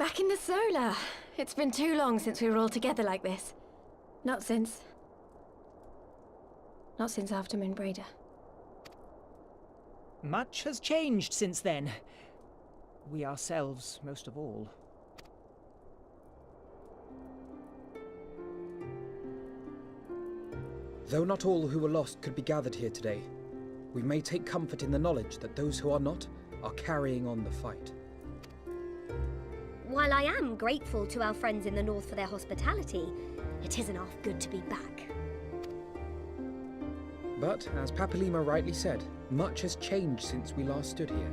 Back in the solar. It's been too long since we were all together like this. Not since after Moonbreeder. Much has changed since then. We ourselves, most of all. Though not all who were lost could be gathered here today, we may take comfort in the knowledge that those who are not are carrying on the fight. While I am grateful to our friends in the north for their hospitality, it isn't half good to be back. But, as Papalima rightly said, much has changed since we last stood here.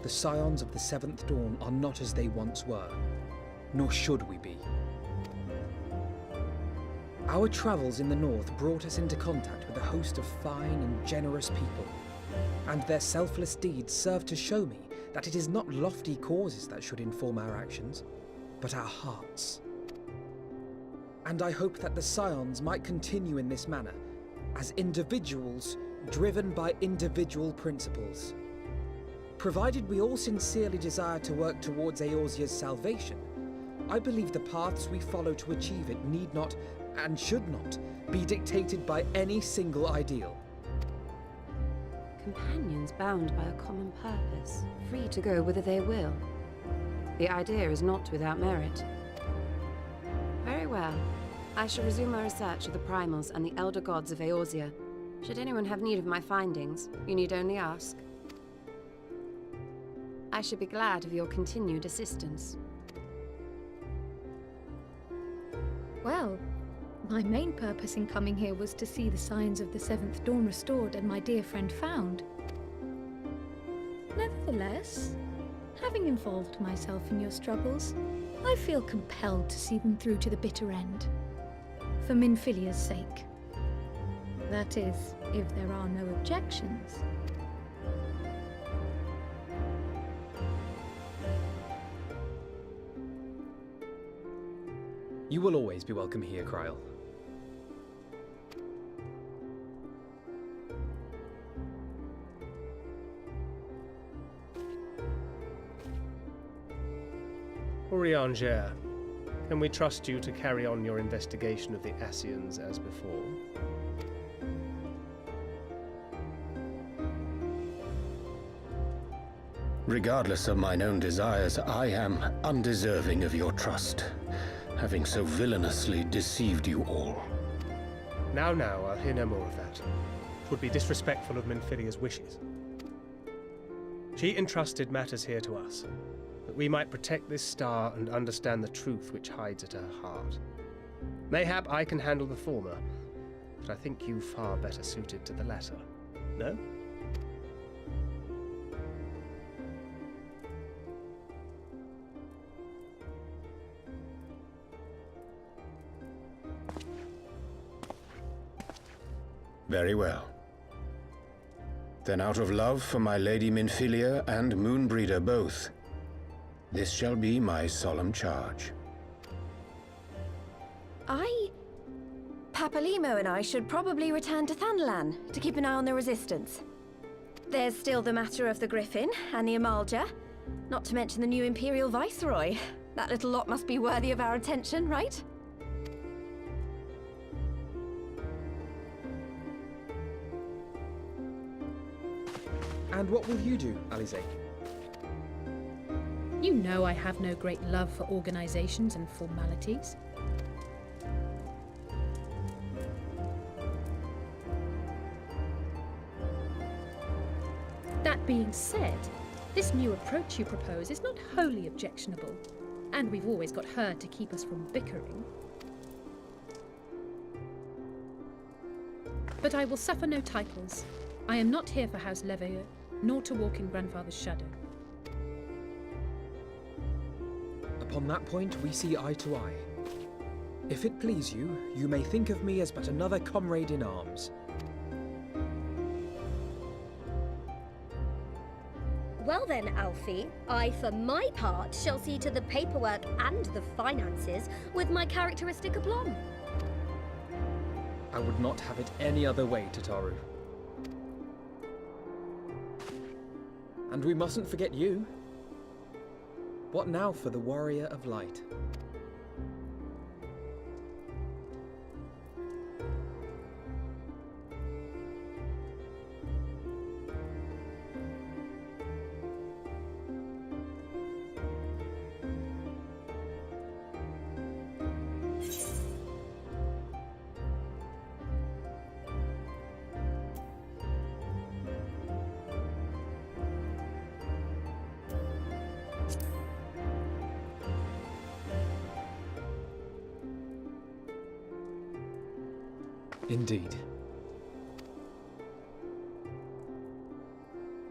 The Scions of the Seventh Dawn are not as they once were, nor should we be. Our travels in the north brought us into contact with a host of fine and generous people, and their selfless deeds serve to show me that it is not lofty causes that should inform our actions, but our hearts. And I hope that the Scions might continue in this manner, as individuals driven by individual principles. Provided we all sincerely desire to work towards Eorzea's salvation, I believe the paths we follow to achieve it need not, and should not, be dictated by any single ideal. Companions bound by a common purpose, free to go whither they will. The idea is not without merit. Very well. I shall resume my research of the primals and the elder gods of Eorzea. Should anyone have need of my findings, you need only ask. I should be glad of your continued assistance. Well, my main purpose in coming here was to see the signs of the Seventh Dawn restored and my dear friend found. Nevertheless, having involved myself in your struggles, I feel compelled to see them through to the bitter end. For Minfilia's sake. That is, if there are no objections. You will always be welcome here, Kryl. Eorzea, can we trust you to carry on your investigation of the Ascians as before? Regardless of mine own desires, I am undeserving of your trust, having so villainously deceived you all. Now, I'll hear no more of that. It would be disrespectful of Minfilia's wishes. She entrusted matters here to us, that we might protect this star and understand the truth which hides at her heart. Mayhap I can handle the former, but I think you far better suited to the latter. No? Very well. Then out of love for my Lady Minfilia and Moonbreeder both, this shall be my solemn charge. Papalimo and I should probably return to Thanalan to keep an eye on the Resistance. There's still the matter of the Griffin and the Amalja, not to mention the new Imperial Viceroy. That little lot must be worthy of our attention, right? And what will you do, Alize? You know I have no great love for organizations and formalities. That being said, this new approach you propose is not wholly objectionable, and we've always got her to keep us from bickering. But I will suffer no titles. I am not here for House Leveilleur, nor to walk in Grandfather's shadow. Upon that point, we see eye to eye. If it please you, you may think of me as but another comrade in arms. Well then, Alfie, I for my part shall see to the paperwork and the finances with my characteristic aplomb. I would not have it any other way, Tataru. And we mustn't forget you. What now for the Warrior of Light? Indeed.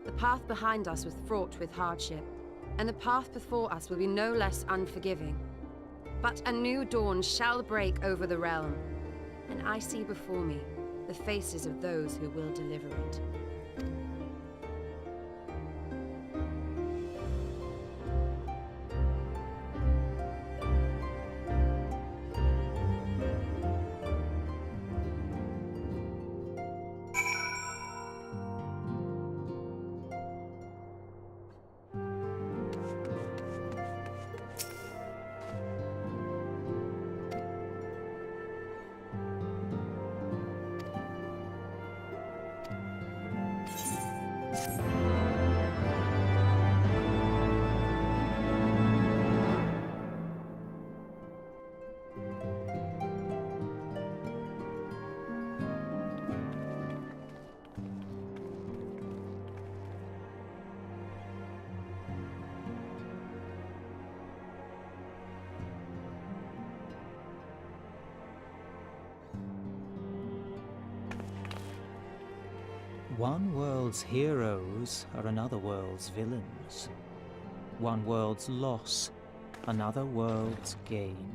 The path behind us was fraught with hardship, and the path before us will be no less unforgiving. But a new dawn shall break over the realm, and I see before me the faces of those who will deliver it. One world's heroes are another world's villains. One world's loss, another world's gain.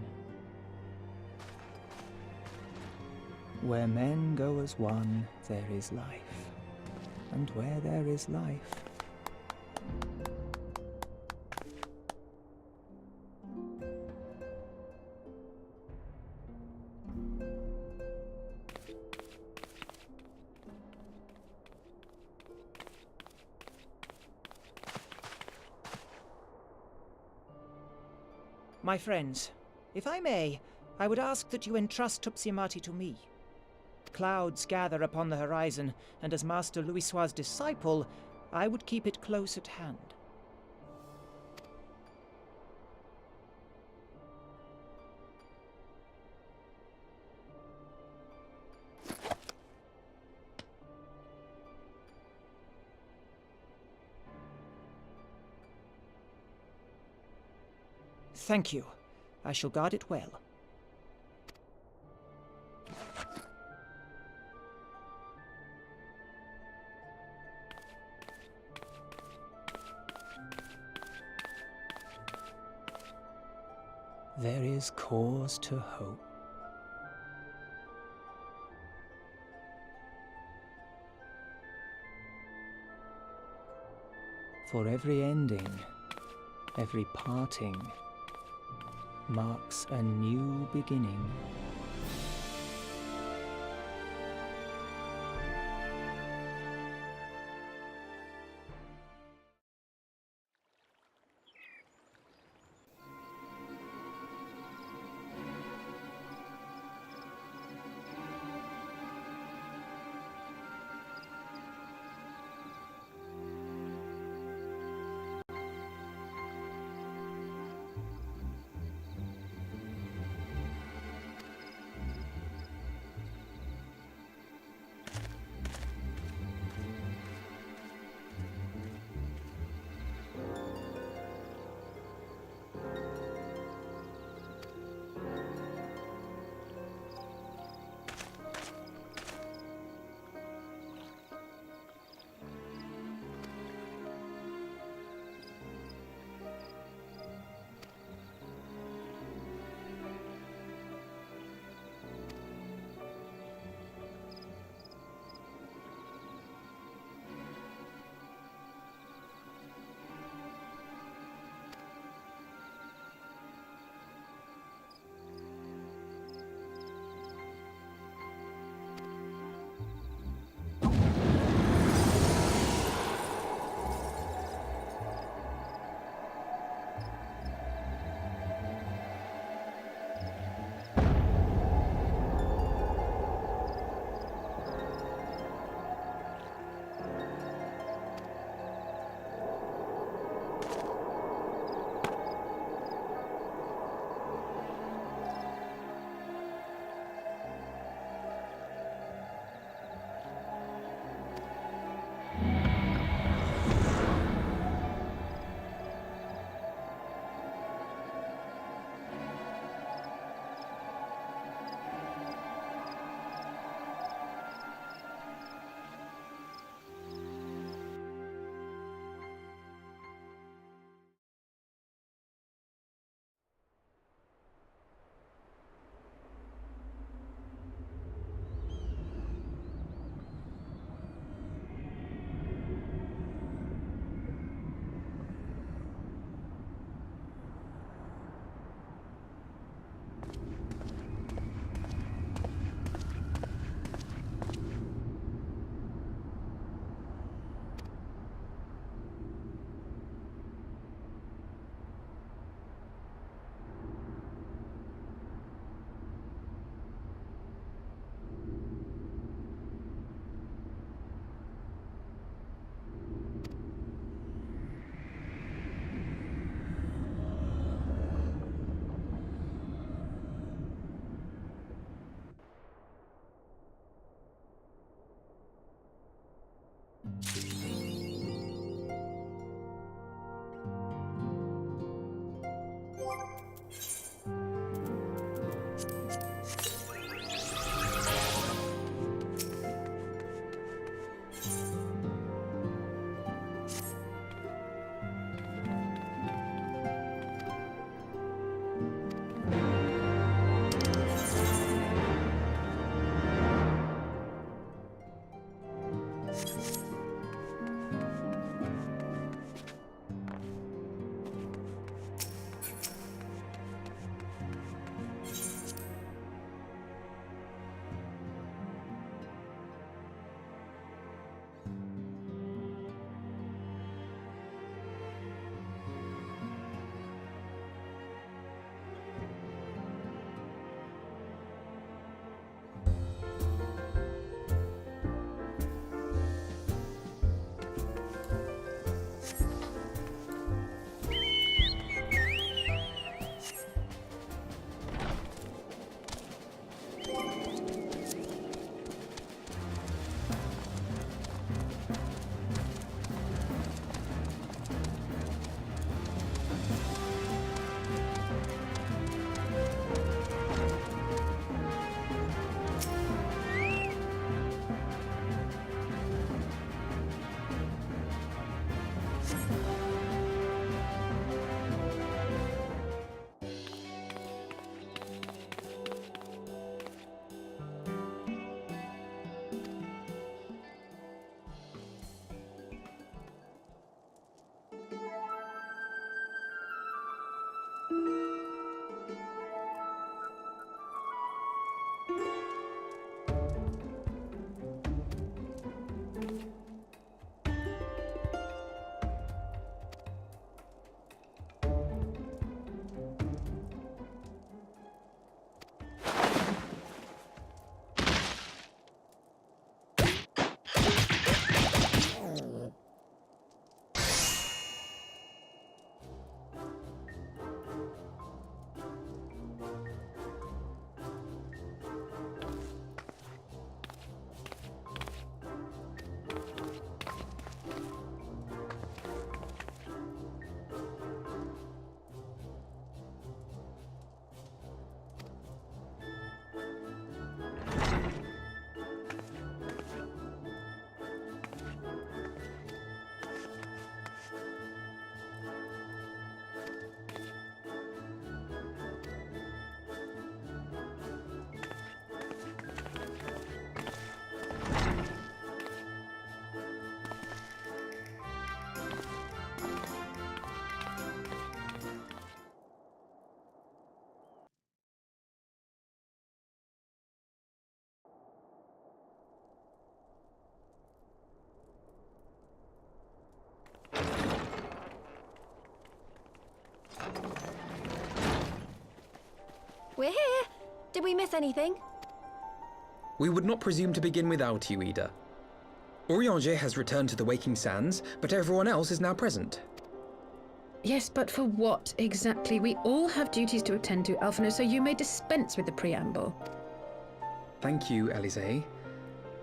Where men go as one, there is life. And where there is life, My friends, if I may, I would ask that you entrust Tupsimati to me. Clouds gather upon the horizon, and as Master Louisoix's disciple, I would keep it close at hand. Thank you. I shall guard it well. there is cause to hope. For every ending, every parting, marks a new beginning. We're here. Did we miss anything? We would not presume to begin without you, Ida. Eorzea has returned to the Waking Sands, but everyone else is now present. Yes, but for what exactly? We all have duties to attend to, Alphino, so you may dispense with the preamble. Thank you, Eorzea.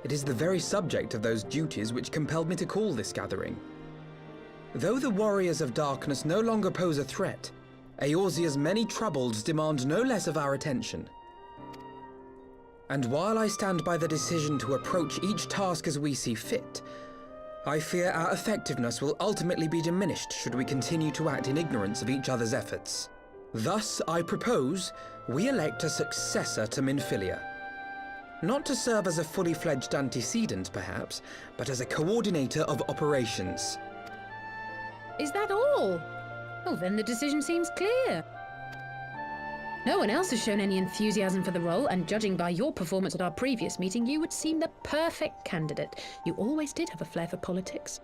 It is the very subject of those duties which compelled me to call this gathering. Though the Warriors of Darkness no longer pose a threat, Eorzea's many troubles demand no less of our attention. And while I stand by the decision to approach each task as we see fit, I fear our effectiveness will ultimately be diminished should we continue to act in ignorance of each other's efforts. Thus, I propose we elect a successor to Minfilia. Not to serve as a fully fledged antecedent, perhaps, but as a coordinator of operations. Is that all? Oh, then the decision seems clear. No one else has shown any enthusiasm for the role, and judging by your performance at our previous meeting, you would seem the perfect candidate. You always did have a flair for politics.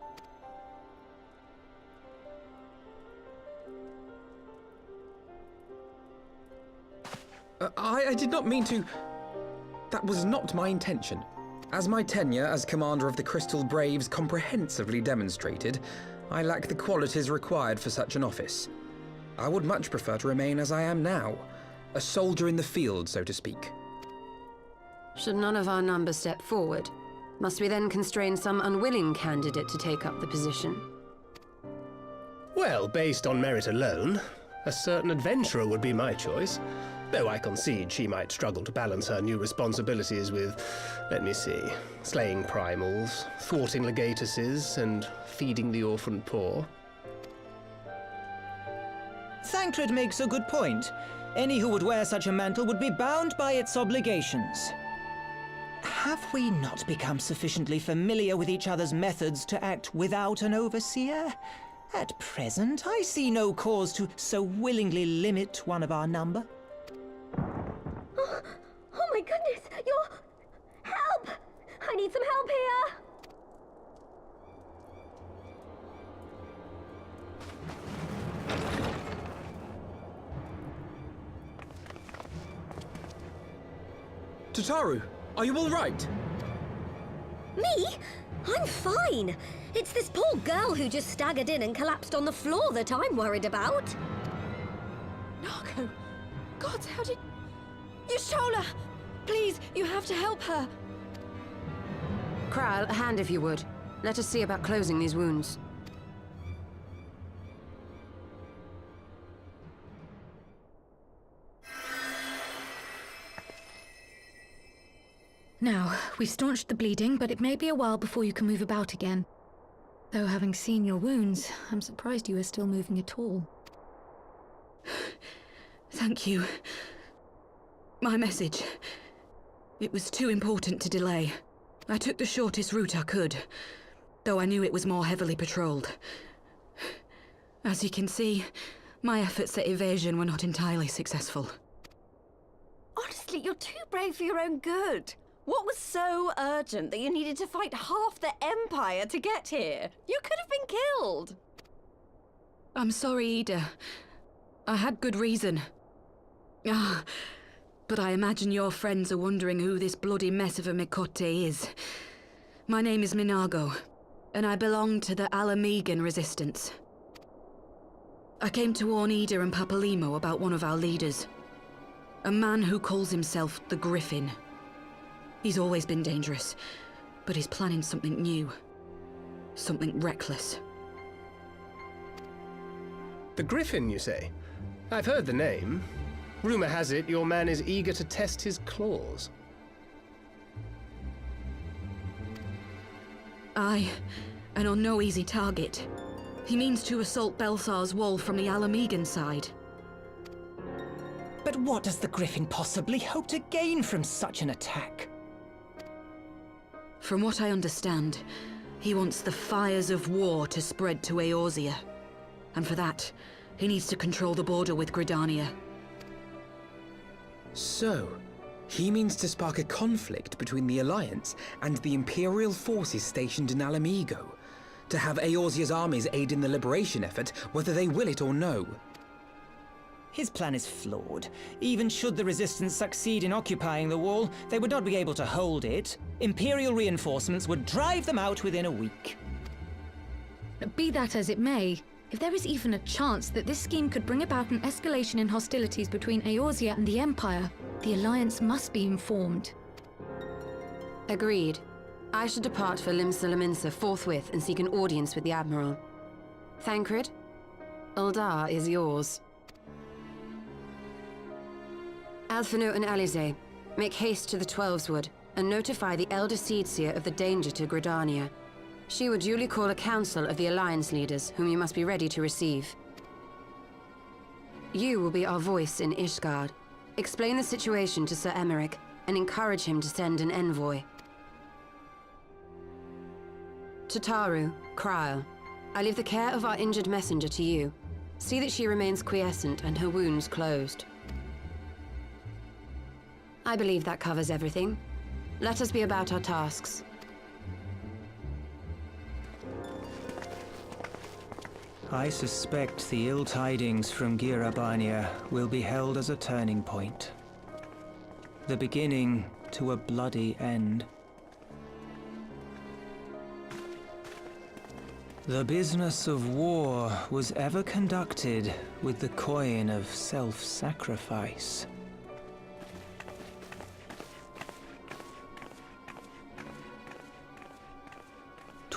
I did not mean to... That was not my intention. As my tenure as commander of the Crystal Braves comprehensively demonstrated, I lack the qualities required for such an office. I would much prefer to remain as I am now, a soldier in the field, so to speak. Should none of our numbers step forward, must we then constrain some unwilling candidate to take up the position? Well, based on merit alone, a certain adventurer would be my choice. Though I concede she might struggle to balance her new responsibilities with, let me see, slaying primals, thwarting legatuses, and feeding the orphan poor. Thancred makes a good point. Any who would wear such a mantle would be bound by its obligations. Have we not become sufficiently familiar with each other's methods to act without an overseer? At present, I see no cause to so willingly limit one of our number. Oh my goodness! Help! I need some help here! Tataru, are you all right? Me? I'm fine. It's this poor girl who just staggered in and collapsed on the floor that I'm worried about. Narco! God, how did... Yashola! Please, you have to help her. Kral, a hand if you would. Let us see about closing these wounds. Now, we've staunched the bleeding, but it may be a while before you can move about again. Though having seen your wounds, I'm surprised you are still moving at all. Thank you. My message. It was too important to delay. I took the shortest route I could, though I knew it was more heavily patrolled. As you can see, my efforts at evasion were not entirely successful. Honestly, you're too brave for your own good. What was so urgent that you needed to fight half the Empire to get here? You could have been killed. I'm sorry, Ida. I had good reason. But I imagine your friends are wondering who this bloody mess of a Mikote is. My name is Minago, and I belong to the Alamegan Resistance. I came to warn Ida and Papalimo about one of our leaders. A man who calls himself the Griffin. He's always been dangerous, but he's planning something new. Something reckless. The Griffin, you say? I've heard the name. Rumor has it your man is eager to test his claws. Aye, and on no easy target. He means to assault Belsar's wall from the Alamegan side. But what does the Griffin possibly hope to gain from such an attack? From what I understand, he wants the fires of war to spread to Eorzea. And for that, he needs to control the border with Gridania. So, he means to spark a conflict between the Alliance and the Imperial forces stationed in Alamigo, to have Eorzea's armies aid in the liberation effort, whether they will it or no. His plan is flawed. Even should the Resistance succeed in occupying the wall, they would not be able to hold it. Imperial reinforcements would drive them out within a week. Be that as it may, if there is even a chance that this scheme could bring about an escalation in hostilities between Eorzea and the Empire, the Alliance must be informed. Agreed. I should depart for Lim-Sulaminsa forthwith and seek an audience with the Admiral. Thancred, Uldar is yours. Alphinaud and Alize, make haste to the Twelveswood and notify the Elder Seedseer of the danger to Gridania. She will duly call a council of the Alliance leaders, whom you must be ready to receive. You will be our voice in Ishgard. Explain the situation to Sir Emeric and encourage him to send an envoy. To Taru, Kryl, I leave the care of our injured messenger to you. See that she remains quiescent and her wounds closed. I believe that covers everything. Let us be about our tasks. I suspect the ill tidings from Girabania will be held as a turning point. The beginning to a bloody end. The business of war was ever conducted with the coin of self-sacrifice.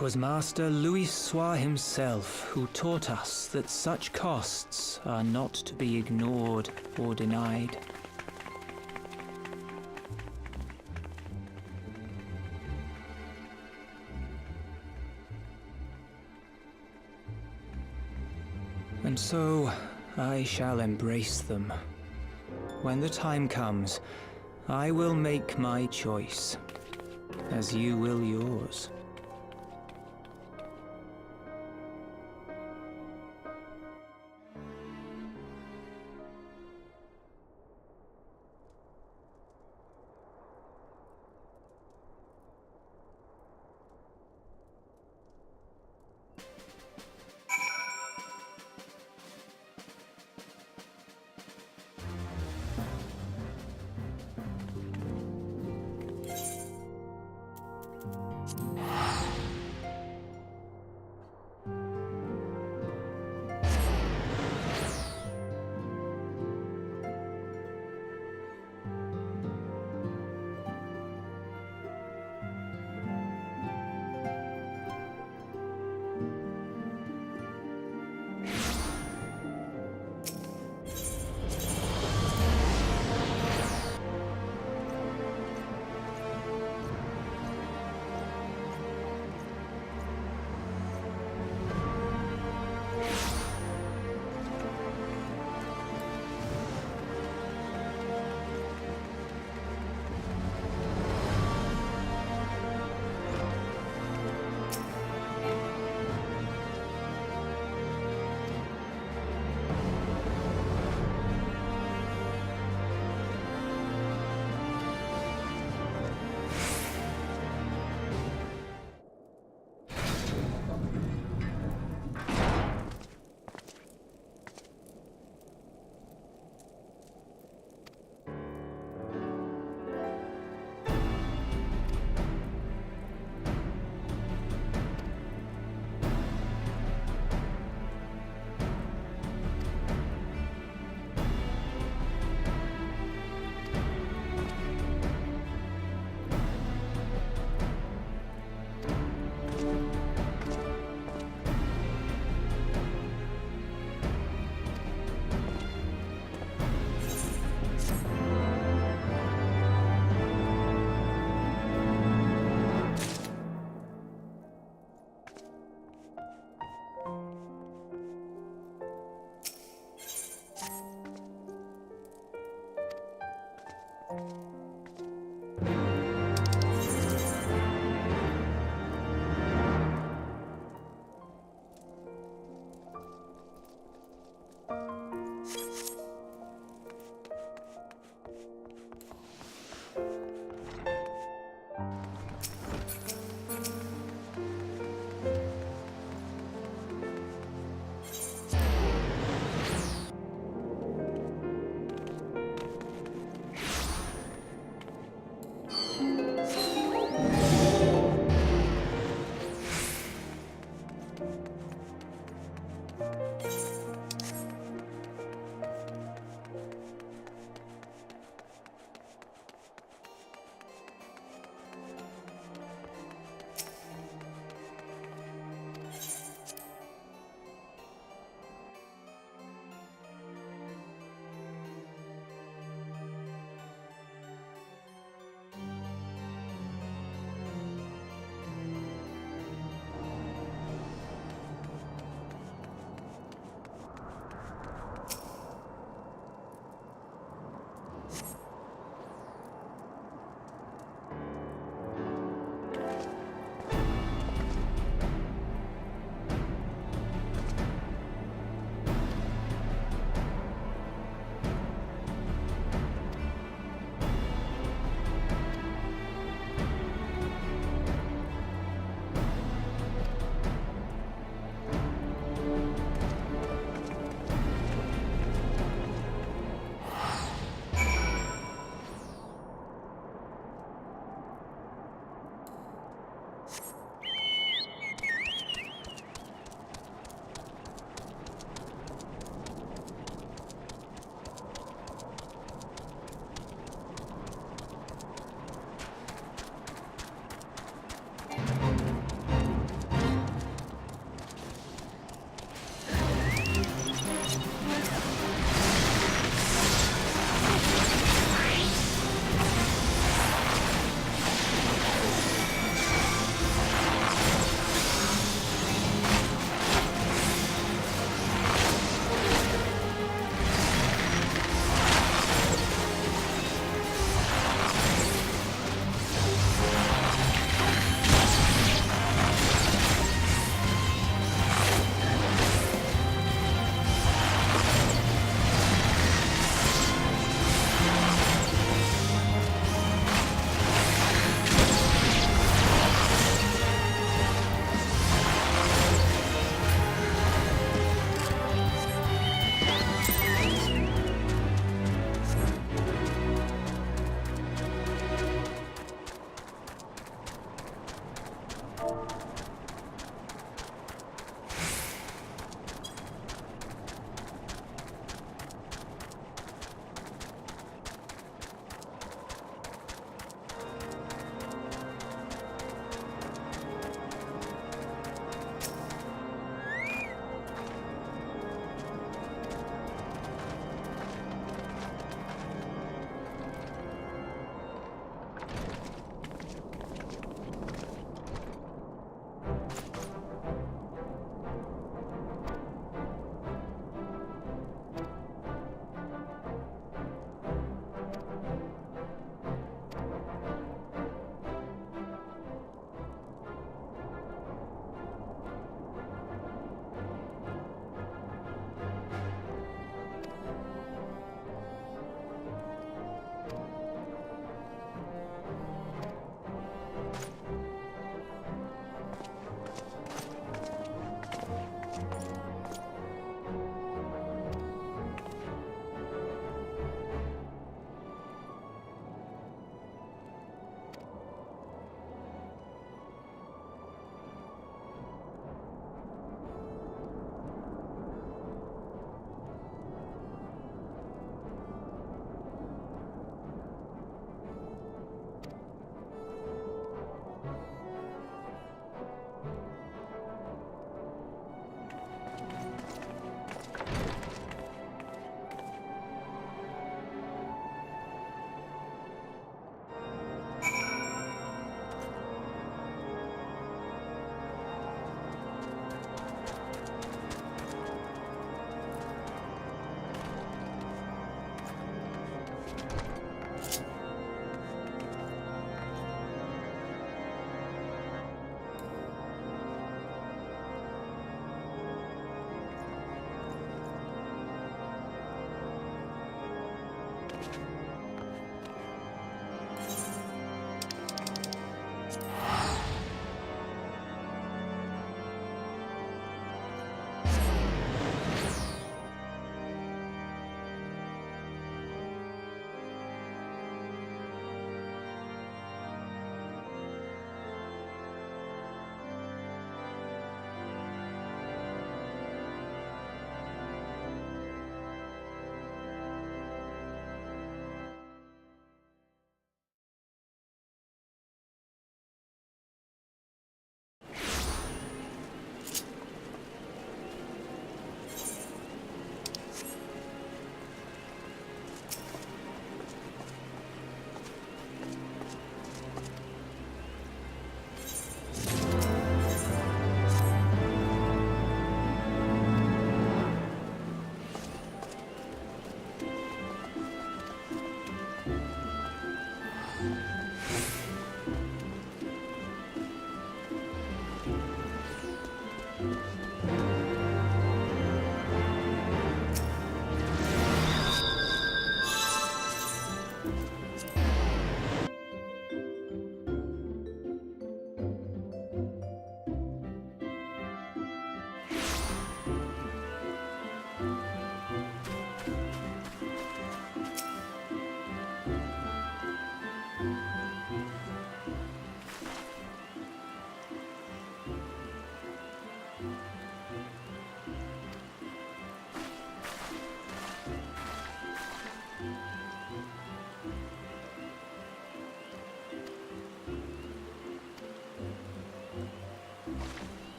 'Twas Master Louisoix himself who taught us that such costs are not to be ignored or denied. And so, I shall embrace them. When the time comes, I will make my choice, as you will yours.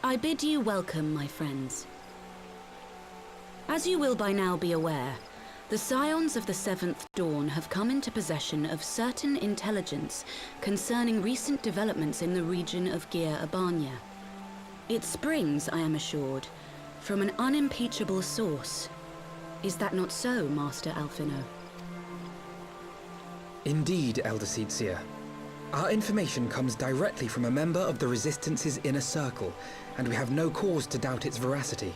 I bid you welcome, my friends. As you will by now be aware, the Scions of the Seventh Dawn have come into possession of certain intelligence concerning recent developments in the region of Eorzea. It springs, I am assured, from an unimpeachable source. Is that not so, Master Alphino? Indeed, Elder Eorzea. Our information comes directly from a member of the Resistance's inner circle, and we have no cause to doubt its veracity.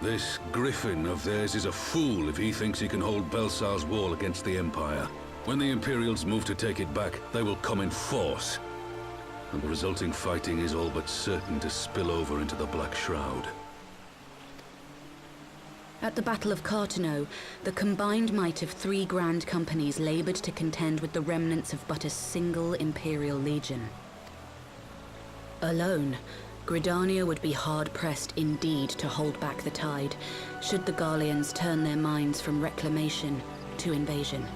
This Griffin of theirs is a fool if he thinks he can hold Belsar's wall against the Empire. When the Imperials move to take it back, they will come in force. And the resulting fighting is all but certain to spill over into the Black Shroud. At the Battle of Cartano, the combined might of 3 grand companies labored to contend with the remnants of but a single Imperial legion. Alone, Gridania would be hard-pressed indeed to hold back the tide, should the Garleans turn their minds from reclamation to invasion.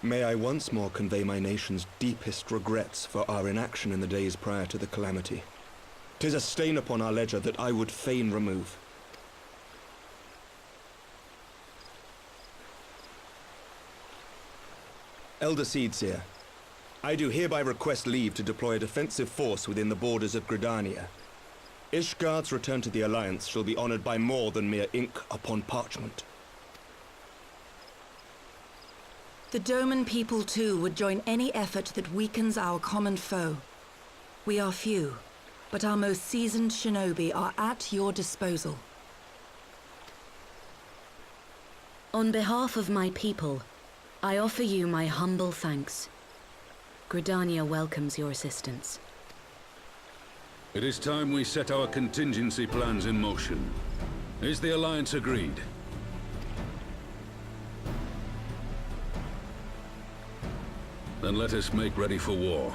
May I once more convey my nation's deepest regrets for our inaction in the days prior to the calamity. 'Tis a stain upon our ledger that I would fain remove. Elder Eorzea, I do hereby request leave to deploy a defensive force within the borders of Gridania. Ishgard's return to the Alliance shall be honored by more than mere ink upon parchment. The Doman people, too, would join any effort that weakens our common foe. We are few, but our most seasoned shinobi are at your disposal. On behalf of my people, I offer you my humble thanks. Gridania welcomes your assistance. It is time we set our contingency plans in motion. Is the Alliance agreed? Then let us make ready for war.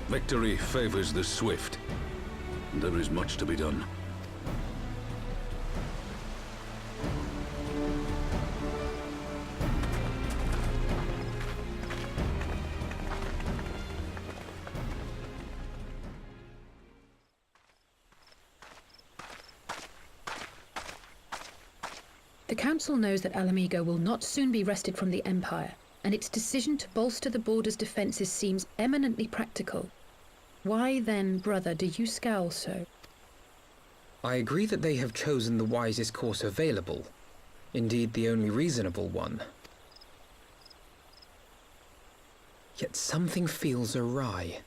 Victory favors the swift, and there is much to be done. The Council knows that Alamigo will not soon be wrested from the Empire, and its decision to bolster the border's defences seems eminently practical. Why then, brother, do you scowl so? I agree that they have chosen the wisest course available. Indeed, the only reasonable one. Yet something feels awry.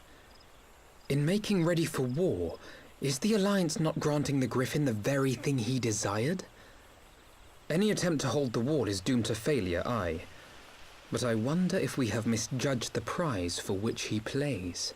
In making ready for war, is the Alliance not granting the Griffin the very thing he desired? Any attempt to hold the wall is doomed to failure, aye. But I wonder if we have misjudged the prize for which he plays.